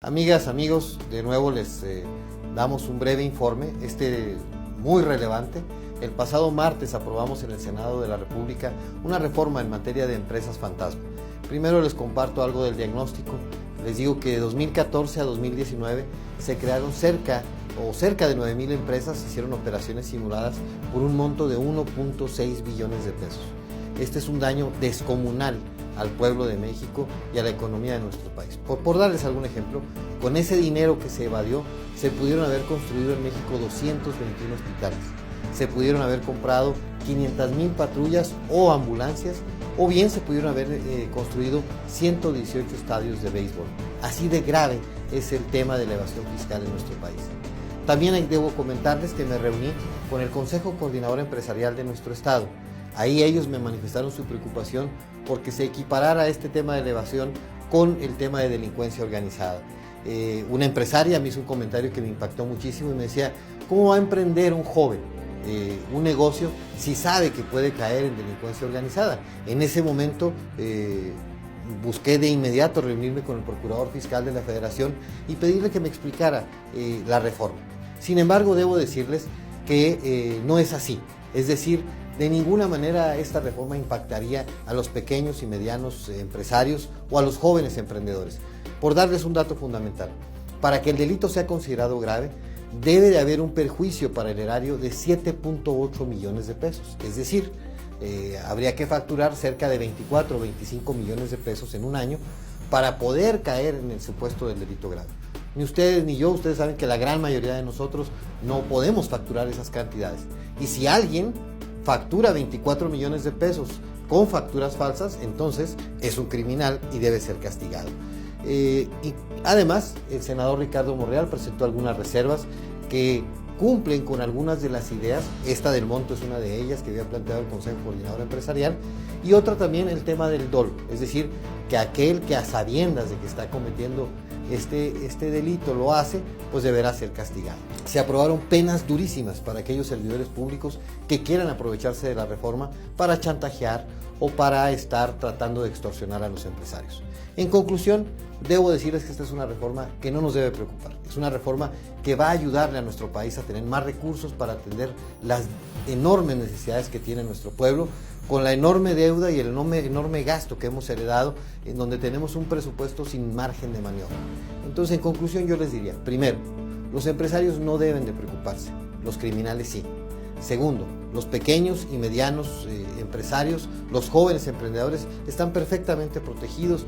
Amigas, amigos, de nuevo les damos un breve informe, muy relevante. El pasado martes aprobamos en el Senado de la República una reforma en materia de empresas fantasma. Primero les comparto algo del diagnóstico. Les digo que de 2014 a 2019 se crearon cerca de 9,000 empresas, se hicieron operaciones simuladas por un monto de 1.6 billones de pesos. Este es un daño descomunal al pueblo de México y a la economía de nuestro país. Por darles algún ejemplo, con ese dinero que se evadió, se pudieron haber construido en México 221 hospitales, se pudieron haber comprado 500,000 patrullas o ambulancias, o bien se pudieron haber construido 118 estadios de béisbol. Así de grave es el tema de la evasión fiscal en nuestro país. También debo comentarles que me reuní con el Consejo Coordinador Empresarial de nuestro estado. Ahí ellos me manifestaron su preocupación porque se equiparara este tema de la evasión con el tema de delincuencia organizada. Una empresaria me hizo un comentario que me impactó muchísimo y me decía, ¿cómo va a emprender un joven un negocio si sabe que puede caer en delincuencia organizada? En ese momento busqué de inmediato reunirme con el Procurador Fiscal de la Federación y pedirle que me explicara la reforma. Sin embargo, debo decirles que no es así. Es decir, de ninguna manera esta reforma impactaría a los pequeños y medianos empresarios o a los jóvenes emprendedores. Por darles un dato fundamental, para que el delito sea considerado grave, debe de haber un perjuicio para el erario de 7.8 millones de pesos. Es decir, habría que facturar cerca de 24 o 25 millones de pesos en un año para poder caer en el supuesto del delito grave. Ni ustedes ni yo, ustedes saben que la gran mayoría de nosotros no podemos facturar esas cantidades. Y si alguien factura 24 millones de pesos con facturas falsas, entonces es un criminal y debe ser castigado. Y además, el senador Ricardo Monreal presentó algunas reservas que cumplen con algunas de las ideas. Esta del monto es una de ellas que había planteado el Consejo Coordinador Empresarial, y otra también el tema del dolo, es decir, que aquel que a sabiendas de que está cometiendo este delito lo hace, pues deberá ser castigado. Se aprobaron penas durísimas para aquellos servidores públicos que quieran aprovecharse de la reforma para chantajear o para estar tratando de extorsionar a los empresarios. En conclusión, debo decirles que esta es una reforma que no nos debe preocupar. Es una reforma que va a ayudarle a nuestro país a tener más recursos para atender las enormes necesidades que tiene nuestro pueblo, con la enorme deuda y el enorme gasto que hemos heredado, en donde tenemos un presupuesto sin margen de maniobra. Entonces, en conclusión, yo les diría, primero, los empresarios no deben de preocuparse, los criminales sí. Segundo, los pequeños y medianos empresarios, los jóvenes emprendedores están perfectamente protegidos,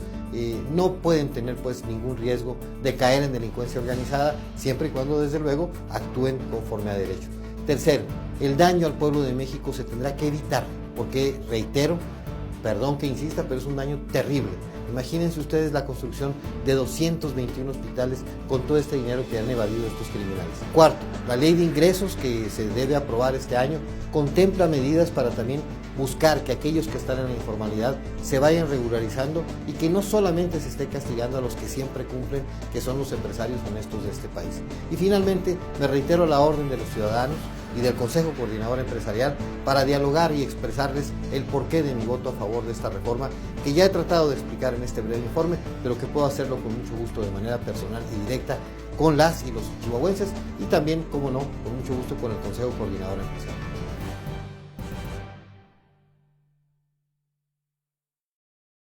no pueden tener pues ningún riesgo de caer en delincuencia organizada, siempre y cuando desde luego actúen conforme a derecho. Tercero, el daño al pueblo de México se tendrá que evitar, porque reitero, perdón que insista, pero es un daño terrible. Imagínense ustedes la construcción de 221 hospitales con todo este dinero que han evadido estos criminales. Cuarto, la ley de ingresos que se debe aprobar este año contempla medidas para también buscar que aquellos que están en la informalidad se vayan regularizando y que no solamente se esté castigando a los que siempre cumplen, que son los empresarios honestos de este país. Y finalmente, me reitero la orden de los ciudadanos y del Consejo Coordinador Empresarial para dialogar y expresarles el porqué de mi voto a favor de esta reforma, que ya he tratado de explicar en este breve informe, pero que puedo hacerlo con mucho gusto de manera personal y directa con las y los chihuahuenses, y también, como no, con mucho gusto con el Consejo Coordinador Empresarial.